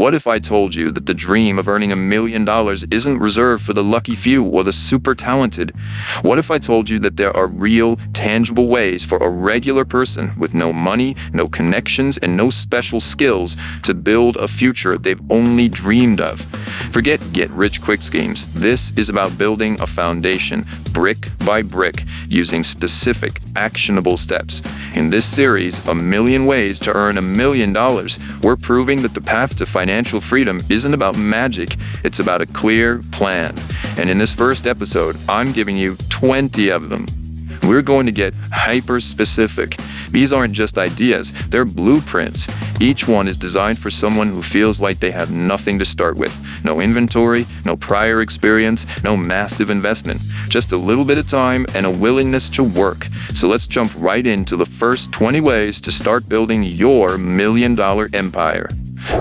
What if I told you that the dream of earning $1 million isn't reserved for the lucky few or the super talented? What if I told you that there are real, tangible ways for a regular person with no money, no connections, and no special skills to build a future they've only dreamed of? Forget get-rich-quick schemes. This is about building a foundation, brick by brick, using specific, actionable steps. In this series, A Million Ways to Earn $1 Million, we're proving that the path to financial freedom isn't about magic, it's about a clear plan. And in this first episode, I'm giving you 20 of them. We're going to get hyper-specific. These aren't just ideas, they're blueprints. Each one is designed for someone who feels like they have nothing to start with. No inventory, no prior experience, no massive investment. Just a little bit of time and a willingness to work. So let's jump right into the first 20 ways to start building your $1 million empire.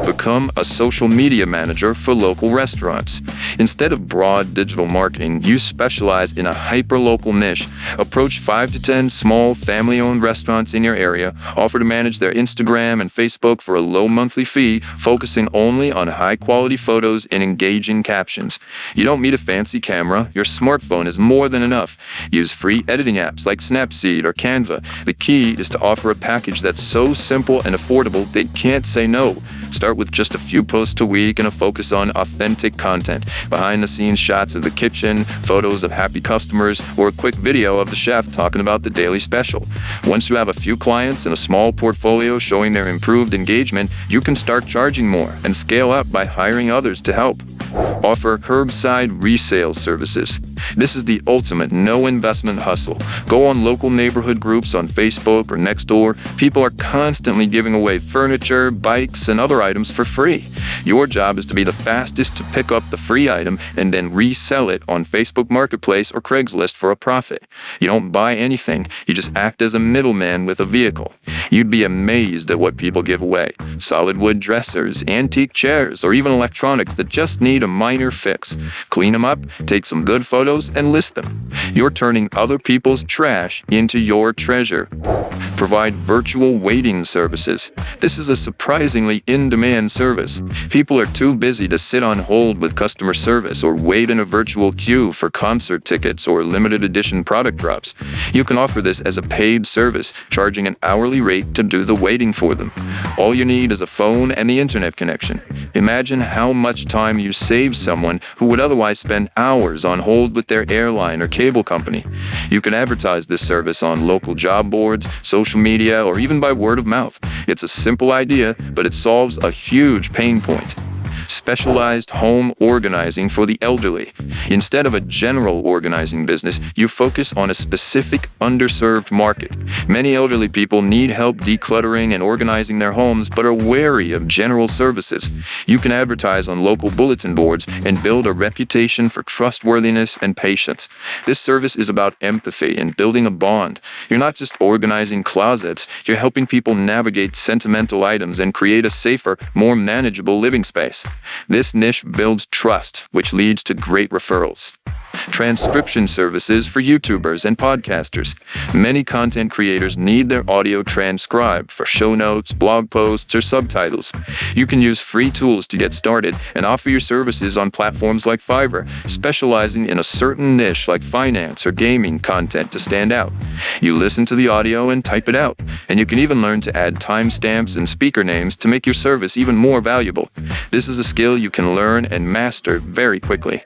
Become a social media manager for local restaurants. Instead of broad digital marketing, you specialize in a hyper-local niche. Approach 5 to 10 small family-owned restaurants in your area, offer to manage their Instagram and Facebook for a low monthly fee, focusing only on high-quality photos and engaging captions. You don't need a fancy camera, your smartphone is more than enough. Use free editing apps like Snapseed or Canva. The key is to offer a package that's so simple and affordable they can't say no. Start with just a few posts a week and a focus on authentic content. Behind-the-scenes shots of the kitchen, photos of happy customers, or a quick video of the chef talking about the daily special. Once you have a few clients and a small portfolio showing their improved engagement, you can start charging more and scale up by hiring others to help. Offer curbside resale services. This is the ultimate no-investment hustle. Go on local neighborhood groups on Facebook or Nextdoor. People are constantly giving away furniture, bikes, and other items for free. Your job is to be the fastest to pick up the free item and then resell it on Facebook Marketplace or Craigslist for a profit. You don't buy anything. You just act as a middleman with a vehicle. You'd be amazed at what people give away. Solid wood dressers, antique chairs, or even electronics that just need a minor fix. Clean them up, take some good photos, and list them. You're turning other people's trash into your treasure. Provide virtual waiting services. This is a surprisingly in-demand service. People are too busy to sit on hold with customer service or wait in a virtual queue for concert tickets or limited edition product drops. You can offer this as a paid service, charging an hourly rate to do the waiting for them. All you need is a phone and the internet connection. Imagine how much time you save someone who would otherwise spend hours on hold with their airline or cable company. You can advertise this service on local job boards, social media, or even by word of mouth. It's a simple idea, but it solves a huge pain point. Specialized home organizing for the elderly. Instead of a general organizing business, you focus on a specific underserved market. Many elderly people need help decluttering and organizing their homes, but are wary of general services. You can advertise on local bulletin boards and build a reputation for trustworthiness and patience. This service is about empathy and building a bond. You're not just organizing closets, you're helping people navigate sentimental items and create a safer, more manageable living space. This niche builds trust, which leads to great referrals. Transcription services for YouTubers and podcasters. Many content creators need their audio transcribed for show notes, blog posts, or subtitles. You can use free tools to get started and offer your services on platforms like Fiverr, specializing in a certain niche like finance or gaming content to stand out. You listen to the audio and type it out, and you can even learn to add timestamps and speaker names to make your service even more valuable. This is a skill you can learn and master very quickly.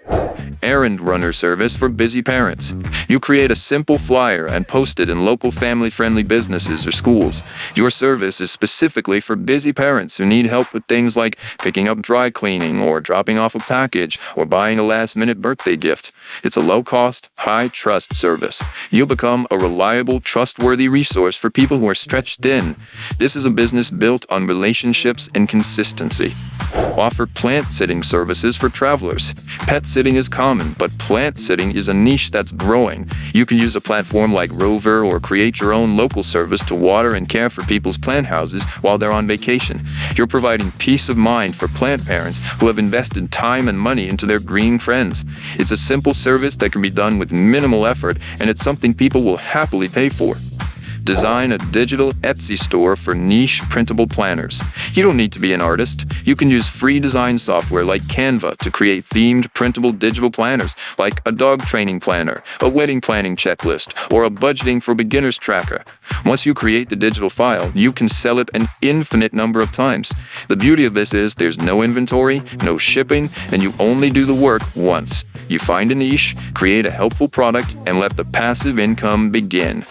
Errand runner service for busy parents. You create a simple flyer and post it in local family-friendly businesses or schools. Your service is specifically for busy parents who need help with things like picking up dry cleaning or dropping off a package or buying a last-minute birthday gift. It's a low-cost, high-trust service. You'll become a reliable, trustworthy resource for people who are stretched thin. This is a business built on relationships and consistency. Offer plant-sitting services for travelers. Pet sitting is common, but plant-sitting is a niche that's growing. You can use a platform like Rover or create your own local service to water and care for people's plant houses while they're on vacation. You're providing peace of mind for plant parents who have invested time and money into their green friends. It's a simple service that can be done with minimal effort, and it's something people will happily pay for. Design a digital Etsy store for niche printable planners. You don't need to be an artist. You can use free design software like Canva to create themed printable digital planners like a dog training planner, a wedding planning checklist, or a budgeting for beginners tracker. Once you create the digital file, you can sell it an infinite number of times. The beauty of this is there's no inventory, no shipping, and you only do the work once. You find a niche, create a helpful product, and let the passive income begin.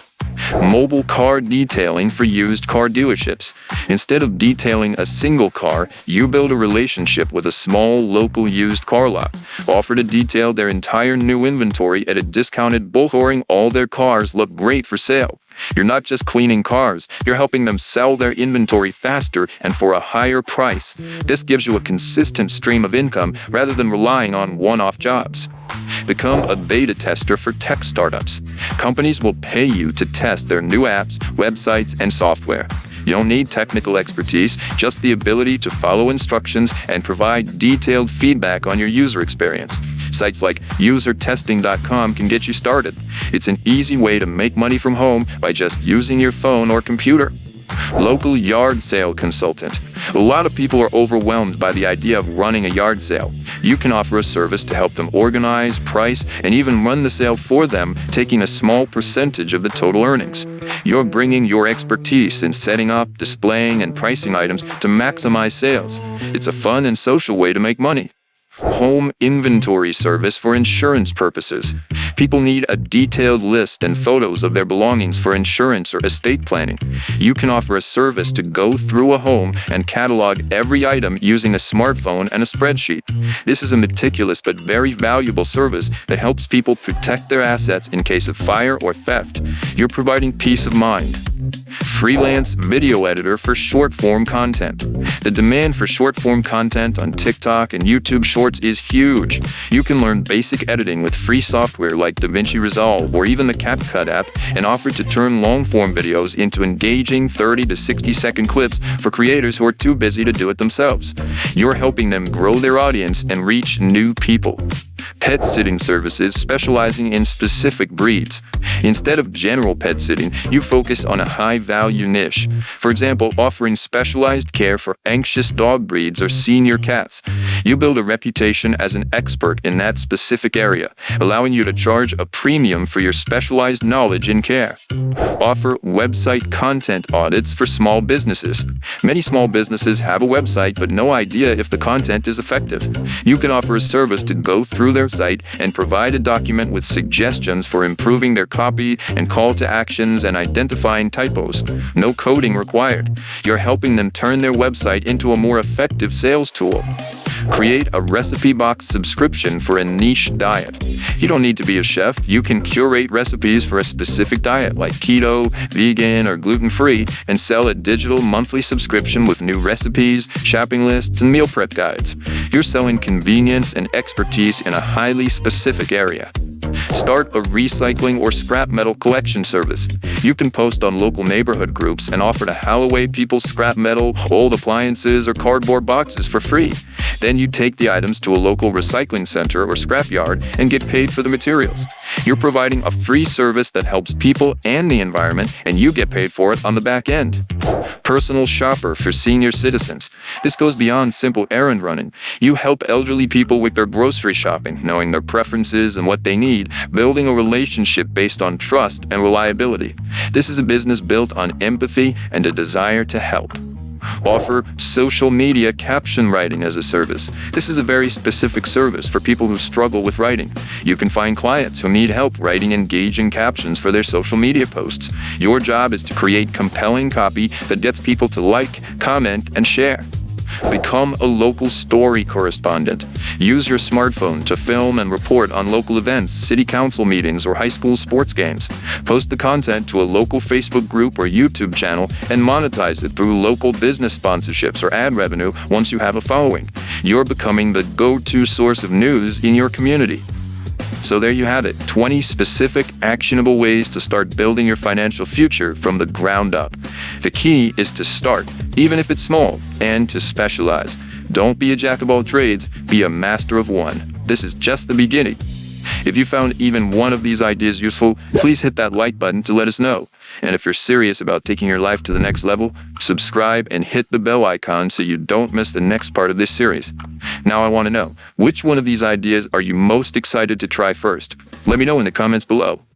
Mobile car detailing for used car dealerships. Instead of detailing a single car, you build a relationship with a small local used car lot. Offer to detail their entire new inventory at a discounted bulk, ensuring all their cars look great for sale. You're not just cleaning cars, you're helping them sell their inventory faster and for a higher price. This gives you a consistent stream of income rather than relying on one-off jobs. Become a beta tester for tech startups. Companies will pay you to test their new apps, websites, and software. You don't need technical expertise, just the ability to follow instructions and provide detailed feedback on your user experience. Sites like usertesting.com can get you started. It's an easy way to make money from home by just using your phone or computer. Local yard sale consultant. A lot of people are overwhelmed by the idea of running a yard sale. You can offer a service to help them organize, price, and even run the sale for them, taking a small percentage of the total earnings. You're bringing your expertise in setting up, displaying, and pricing items to maximize sales. It's a fun and social way to make money. Home inventory service for insurance purposes. People need a detailed list and photos of their belongings for insurance or estate planning. You can offer a service to go through a home and catalog every item using a smartphone and a spreadsheet. This is a meticulous but very valuable service that helps people protect their assets in case of fire or theft. You're providing peace of mind. Freelance video editor for short-form content. The demand for short-form content on TikTok and YouTube Shorts is huge. You can learn basic editing with free software like DaVinci Resolve or even the CapCut app and offer to turn long-form videos into engaging 30 to 60-second clips for creators who are too busy to do it themselves. You're helping them grow their audience and reach new people. Pet sitting services specializing in specific breeds. Instead of general pet sitting, you focus on a high-value niche. For example, offering specialized care for anxious dog breeds or senior cats. You build a reputation as an expert in that specific area, allowing you to charge a premium for your specialized knowledge in care. Offer website content audits for small businesses. Many small businesses have a website but no idea if the content is effective. You can offer a service to go through their site and provide a document with suggestions for improving their copy and call to actions and identifying typos. No coding required. You're helping them turn their website into a more effective sales tool. Create a recipe box subscription for a niche diet. You don't need to be a chef. You can curate recipes for a specific diet like keto, vegan, or gluten-free and sell a digital monthly subscription with new recipes, shopping lists, and meal prep guides. You're selling convenience and expertise in a highly specific area. Start a recycling or scrap metal collection service. You can post on local neighborhood groups and offer to haul away people's scrap metal, old appliances, or cardboard boxes for free. Then you take the items to a local recycling center or scrapyard and get paid for the materials. You're providing a free service that helps people and the environment, and you get paid for it on the back end. Personal shopper for senior citizens. This goes beyond simple errand running. You help elderly people with their grocery shopping, knowing their preferences and what they need, building a relationship based on trust and reliability. This is a business built on empathy and a desire to help. Offer social media caption writing as a service. This is a very specific service for people who struggle with writing. You can find clients who need help writing engaging captions for their social media posts. Your job is to create compelling copy that gets people to like, comment, and share. Become a local story correspondent. Use your smartphone to film and report on local events, city council meetings, or high school sports games. Post the content to a local Facebook group or YouTube channel and monetize it through local business sponsorships or ad revenue once you have a following. You're becoming the go-to source of news in your community. So there you have it, 20 specific, actionable ways to start building your financial future from the ground up. The key is to start, even if it's small, and to specialize. Don't be a jack of all trades, be a master of one. This is just the beginning. If you found even one of these ideas useful, please hit that like button to let us know. And if you're serious about taking your life to the next level, subscribe and hit the bell icon so you don't miss the next part of this series. Now I want to know, which one of these ideas are you most excited to try first? Let me know in the comments below.